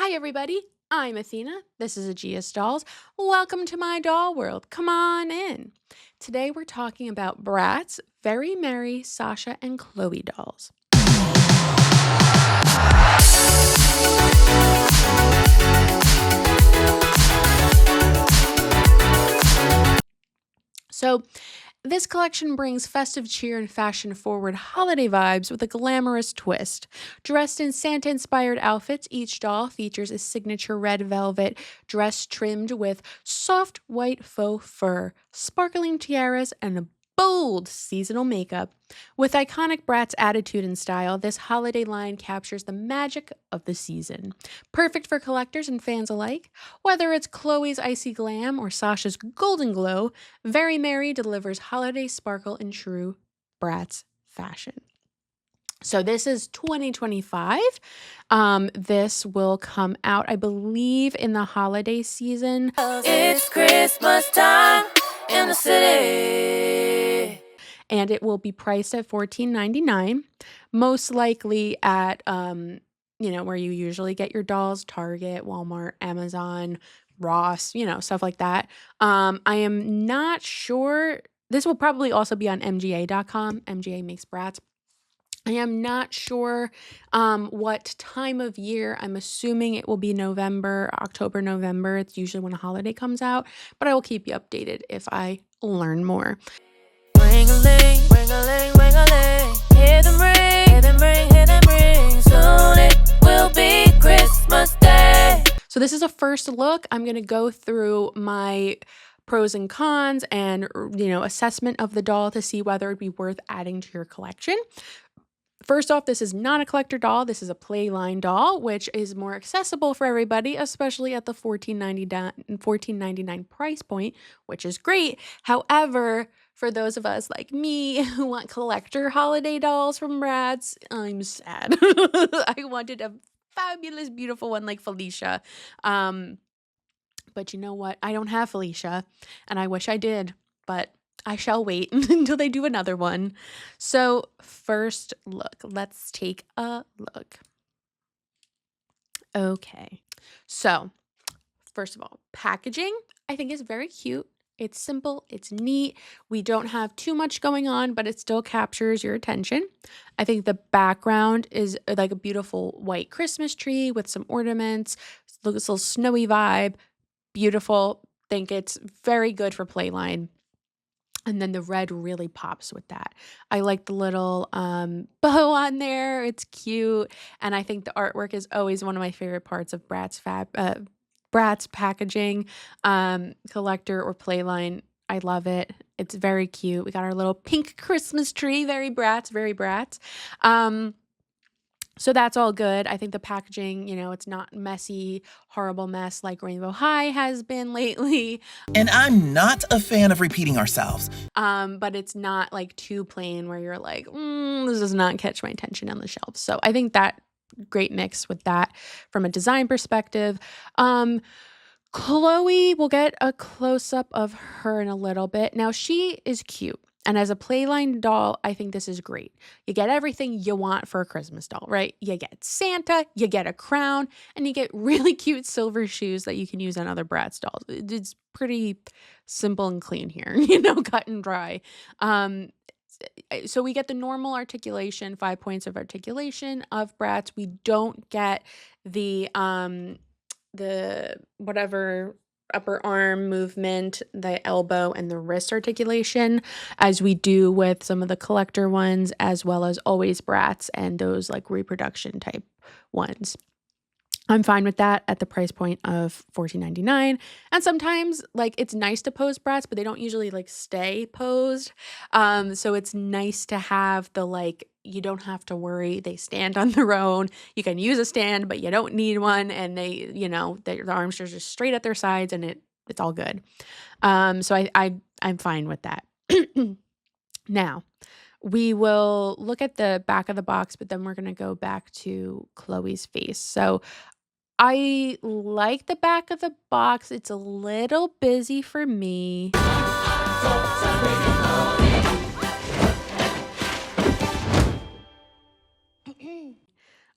Hi everybody, I'm Athena. This is Aegeus Dolls. Welcome to my doll world. Come on in. Today we're talking about Bratz, Very Merry Sasha and Cloe dolls. So this collection brings festive cheer and fashion-forward holiday vibes with a glamorous twist. Dressed in Santa-inspired outfits, each doll features a signature red velvet dress trimmed with soft white faux fur, sparkling tiaras, and a bold seasonal makeup. With iconic Bratz attitude and style, this holiday line captures the magic of the season. Perfect for collectors and fans alike. Whether it's Chloe's icy glam or Sasha's golden glow, Very Merry delivers holiday sparkle in true Bratz fashion. So this is 2025. This will come out, I believe, in the holiday season. It's Christmas time in the city. And it will be priced at $14.99, most likely at where you usually get your dolls, Target, Walmart, Amazon, Ross, stuff like that. I am not sure. This will probably also be on MGA.com. MGA makes Bratz. I am not sure what time of year. I'm assuming it will be November, October, November. It's usually when a holiday comes out, but I will keep you updated if I learn more. Ring-a-ling, ring-a-ling, ring-a-ling. Hear them ring, hear them ring, hear them ring. Soon it will be Christmas Day. So this is a first look. I'm going to go through my pros and cons and, assessment of the doll to see whether it'd be worth adding to your collection. First off, this is not a collector doll. This is a playline doll, which is more accessible for everybody, especially at the $14.99 price point, which is great. However, for those of us like me who want collector holiday dolls from Bratz, I'm sad. I wanted a fabulous, beautiful one like Felicia. But you know what? I don't have Felicia, and I wish I did, but I shall wait until they do another one. So first look, let's take a look. Okay, so first of all, packaging I think is very cute. It's simple, it's neat. We don't have too much going on, but it still captures your attention. I think the background is like a beautiful white Christmas tree with some ornaments. Look, this little snowy vibe. Beautiful. Think it's very good for playline. And then the red really pops with that. I like the little bow on there. It's cute. And I think the artwork is always one of my favorite parts of Bratz packaging, collector or playline. I love it. It's very cute. We got our little pink Christmas tree. Very Bratz, very Bratz. So that's all good. I think the packaging, it's not messy, horrible mess like Rainbow High has been lately. And I'm not a fan of repeating ourselves. But it's not like too plain where you're like, this does not catch my attention on the shelf. So I think that great mix with that from a design perspective. Chloe, we'll get a close-up of her in a little bit. Now, she is cute. And as a playline doll, I think this is great. You get everything you want for a Christmas doll, right? You get Santa, you get a crown, and you get really cute silver shoes that you can use on other Bratz dolls. It's pretty simple and clean here, cut and dry. So we get the normal articulation, 5 points of articulation of Bratz. We don't get the whatever upper arm movement, the elbow and the wrist articulation as we do with some of the collector ones, as well as always Bratz and those like reproduction type ones. I'm fine with that at the price point of $14.99. And sometimes it's nice to pose Bratz, but they don't usually stay posed. So it's nice to have the you don't have to worry. They stand on their own. You can use a stand, but you don't need one. And they, the arms are just straight at their sides and it's all good. So I'm fine with that. Now, we will look at the back of the box, but then we're going to go back to Chloe's face. So I like the back of the box. It's a little busy for me.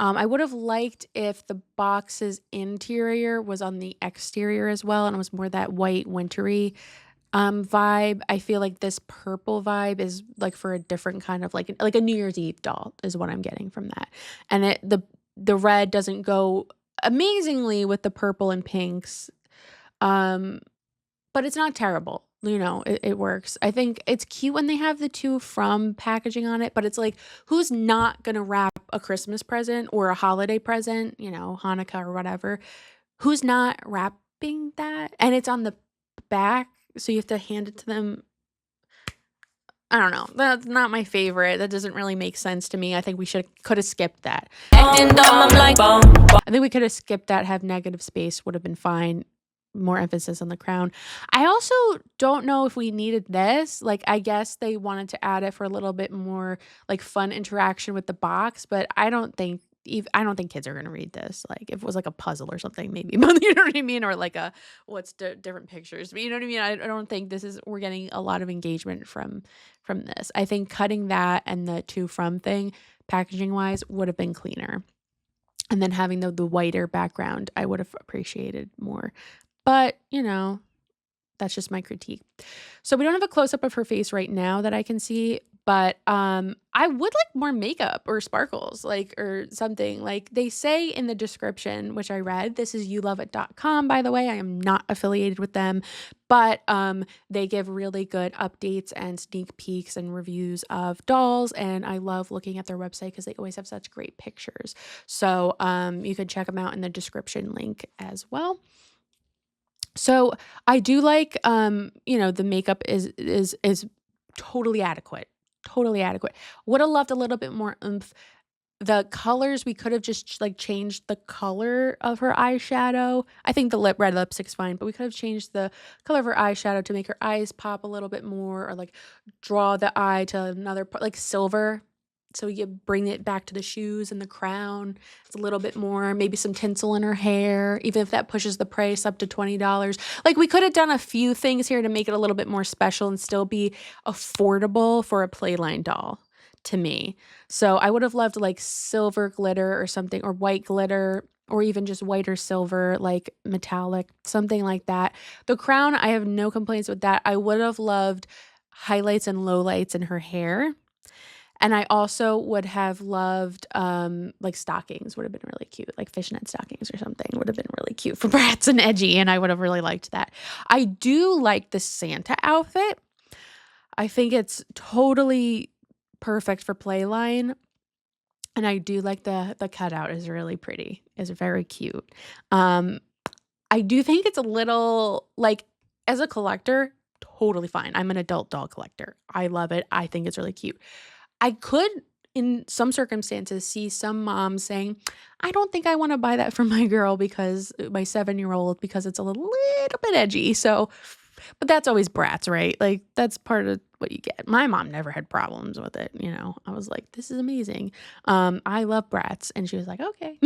I would have liked if the box's interior was on the exterior as well, and it was more that white wintry vibe. I feel like this purple vibe is like for a different kind of like a New Year's Eve doll is what I'm getting from that. And the red doesn't go amazingly with the purple and pinks. Um but it's not terrible. It works. I think it's cute when they have the two from packaging on it, but it's like, who's not gonna wrap a Christmas present or a holiday present, Hanukkah or whatever? Who's not wrapping that? And it's on the back, so you have to hand it to them. I don't know. That's not my favorite. That doesn't really make sense to me. I think we could have skipped that. Acting dumb, I'm like, boom. I think we could have skipped that. Have negative space would have been fine. More emphasis on the crown. I also don't know if we needed this. Like, I guess they wanted to add it for a little bit more like fun interaction with the box, but I don't think kids are gonna read this. Like, if it was like a puzzle or something, maybe, but you know what I mean, or like a different pictures. But you know what I mean. I don't think we're getting a lot of engagement from this. I think cutting that and the to from thing, packaging wise, would have been cleaner. And then having the whiter background, I would have appreciated more. But, that's just my critique. So we don't have a close up of her face right now that I can see, but I would like more makeup or sparkles, like, or something. Like they say in the description, which I read, this is youloveit.com, by the way. I am not affiliated with them, but they give really good updates and sneak peeks and reviews of dolls, and I love looking at their website because they always have such great pictures. So you can check them out in the description link as well. So I do like, the makeup is totally adequate. Totally adequate. Would have loved a little bit more oomph. The colors, we could have just like changed the color of her eyeshadow. I think the red lipstick's fine, but we could have changed the color of her eyeshadow to make her eyes pop a little bit more, or like draw the eye to another part, like silver. So you bring it back to the shoes and the crown. It's a little bit more, maybe some tinsel in her hair, even if that pushes the price up to $20. Like, we could have done a few things here to make it a little bit more special and still be affordable for a Playline doll, to me. So I would have loved like silver glitter or something, or white glitter, or even just white or silver, like metallic, something like that. The crown, I have no complaints with that. I would have loved highlights and lowlights in her hair. And I also would have loved like stockings would have been really cute, like fishnet stockings or something would have been really cute for Bratz and edgy, and I would have really liked that. I do like the Santa outfit. I think it's totally perfect for Playline. And I do like the cutout is really pretty. It's very cute. I do think it's a little like, as a collector, totally fine. I'm an adult doll collector. I love it. I think it's really cute. I could, in some circumstances, see some moms saying, I don't think I want to buy that for my girl, because my 7-year-old, because it's a little bit edgy. So, but that's always Bratz, right? Like, that's part of what you get. My mom never had problems with it. I was like, this is amazing. I love Bratz. And she was like, okay.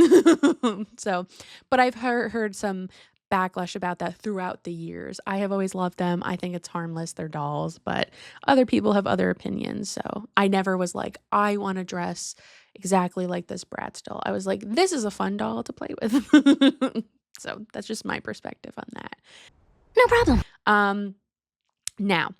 So, but I've heard some backlash about that throughout the years. I have always loved them. I think it's harmless. They're dolls, but other people have other opinions. So I never was like, I want to dress exactly like this Bratz doll. I was like, this is a fun doll to play with. So that's just my perspective on that. No problem. Now,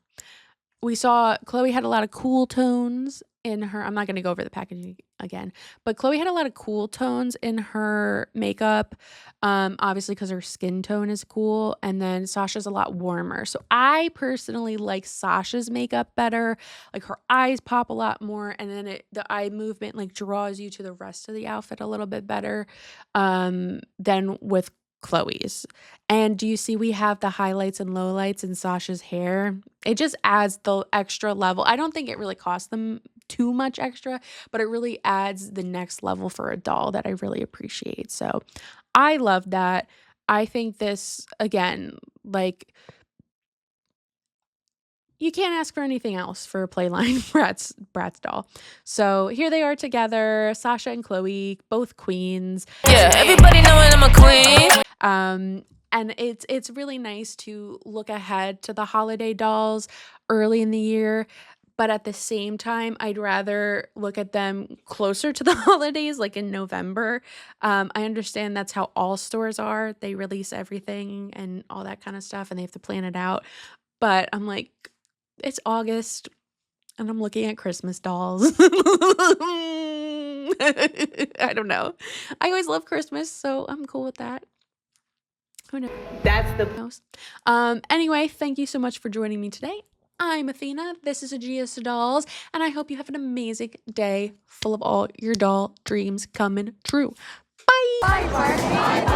we saw Cloe had a lot of cool tones in her. I'm not going to go over the packaging again, but Cloe had a lot of cool tones in her makeup, obviously because her skin tone is cool, and then Sasha's a lot warmer. So I personally like Sasha's makeup better. Like, her eyes pop a lot more, and then the eye movement like draws you to the rest of the outfit a little bit better than with Chloe's. And do you see we have the highlights and lowlights in Sasha's hair? It just adds the extra level. I don't think it really cost them too much extra, but it really adds the next level for a doll that I really appreciate. So I love that. I think this, again, like, you can't ask for anything else for a Playline Bratz doll. So here they are together, Sasha and Chloe, both queens. Yeah, everybody knowing I'm a queen. And it's really nice to look ahead to the holiday dolls early in the year. but at the same time, I'd rather look at them closer to the holidays, like in November. I understand that's how all stores are. They release everything and all that kind of stuff, and they have to plan it out. But I'm like, it's August, and I'm looking at Christmas dolls. I don't know. I always love Christmas, so I'm cool with that. Who knows? Anyway, thank you so much for joining me today. I'm Athena. This is Aegeus Dolls, and I hope you have an amazing day full of all your doll dreams coming true. Bye. Bye, Barbie.